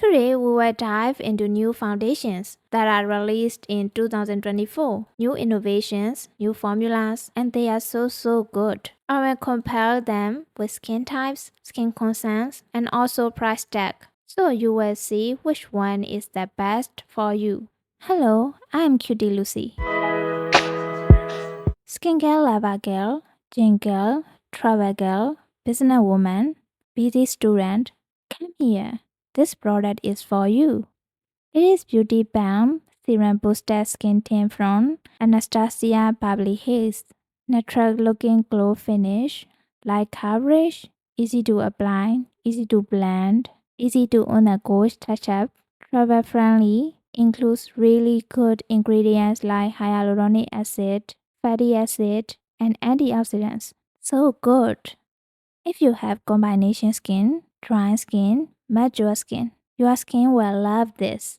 Today, we will dive into new foundations that are released in 2024, new innovations, new formulas, and they are so good. I will compare them with skin types, skin concerns, and also price tag, so you will see which one is the best for you. Hello, I am Cutie Lucy. Skincare lover girl, gym girl, travel girl, businesswoman, busy student, come here. This product is for you. It is Beauty Balm Serum Boosted Skin Tint from Anastasia Beverly Hills. Natural looking glow finish, light coverage, easy to apply, easy to blend, easy to on-the-go touch up, travel friendly, includes really good ingredients like hyaluronic acid, fatty acid, and antioxidants. So good! If you have combination skin, dry skin, mature skin, your skin will love this.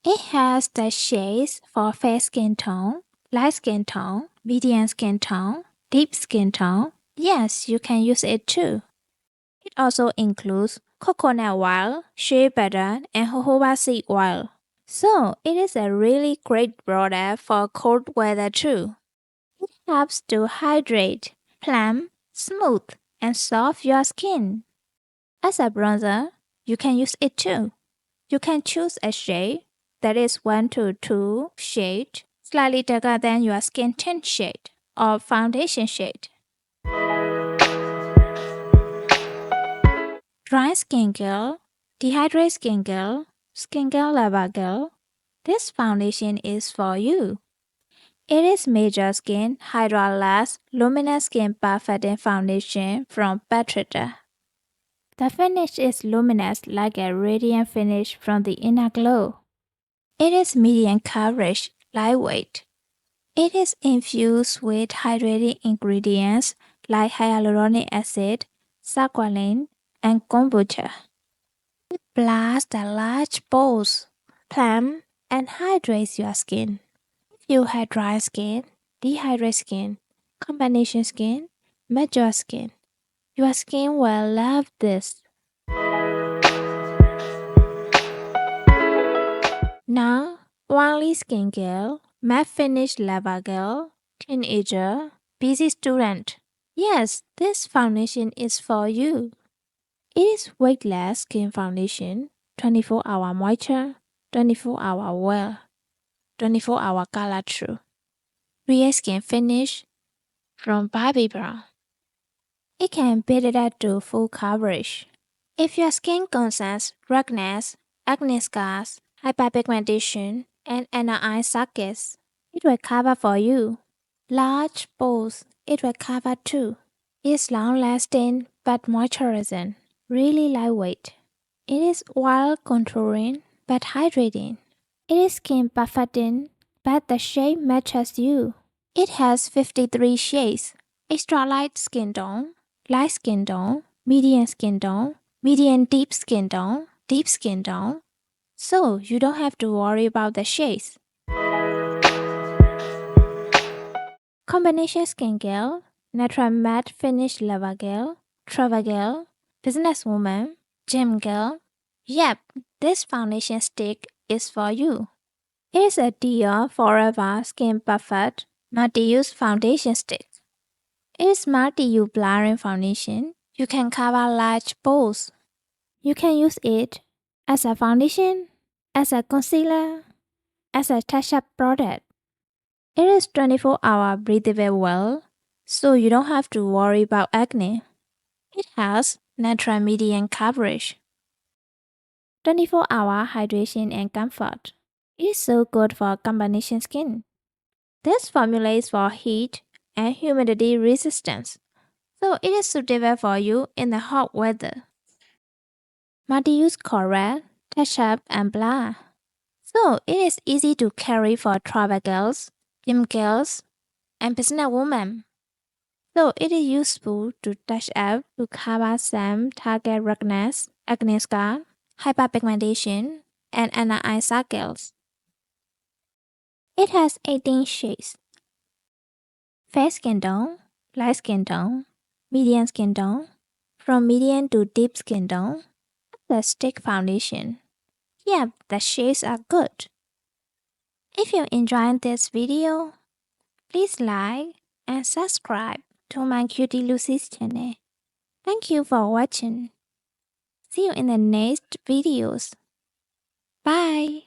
It has the shades for fair skin tone, light skin tone, medium skin tone, deep skin tone. Yes, you can use it too. It also includes coconut oil, shea butter, and jojoba seed oil. So it is a really great product for cold weather too. It helps to hydrate, plump, smooth, and soft your skin. As a bronzer, you can use it too. You can choose a shade that is 1 to 2 shade, slightly darker than your skin tint shade or foundation shade. Dry skin girl, dehydrated skin girl lover girl, this foundation is for you. It is Major Skin Hydra-Luxe Luminous Skin Perfecting Foundation from Beverly. The finish is luminous like a radiant finish from the inner glow. It is medium coverage, lightweight. It is infused with hydrating ingredients like hyaluronic acid, squalane, and kombucha. It blasts the large pores, plump, and hydrates your skin. If you have dry skin, dehydrated skin, combination skin, mature skin, your skin will love this. Now, oily skin girl, matte finish lover girl, teenager, busy student. Yes, this foundation is for you. It is weightless skin foundation, 24-hour moisture, 24-hour wear, 24-hour color true. Real skin finish from Bobbi Brown. It can build it up to full coverage. If your skin concerns redness, acne scars, hyperpigmentation, and under eye sockets, it will cover for you. Large pores, it will cover too. It's long-lasting but moisturizing, really lightweight. It is oil contouring but hydrating. It is skin perfecting, but the shade matches you. It has 53 shades. Extra light skin tone, light skin tone, medium skin tone, medium deep skin tone, deep skin tone. So you don't have to worry about the shades. Combination skin girl, natural matte finish lover girl, travel girl, businesswoman, gym girl. Yep, this foundation stick is for you. It is a Dior Forever Skin Perfect multi-use foundation stick. It is multi-use blurring foundation. You can cover large pores. You can use it as a foundation, as a concealer, as a touch-up product. It is 24-hour breathable well, so you don't have to worry about acne. It has natural medium coverage, 24-hour hydration and comfort. It is so good for combination skin. This formula is for heat and humidity resistance, so it is suitable for you in the hot weather. Multi-use correct, touch-up, and blur. So it is easy to carry for travel girls, gym girls, and business women. So it is useful to touch up to cover some target redness, acne scar, hyperpigmentation, and under eye circles. It has 18 shades. Fair skin tone, light skin tone, medium skin tone, from medium to deep skin tone, the stick foundation. Yep, the shades are good. If you enjoyed this video, please like and subscribe to my Cutie Lucy's channel. Thank you for watching. See you in the next videos. Bye!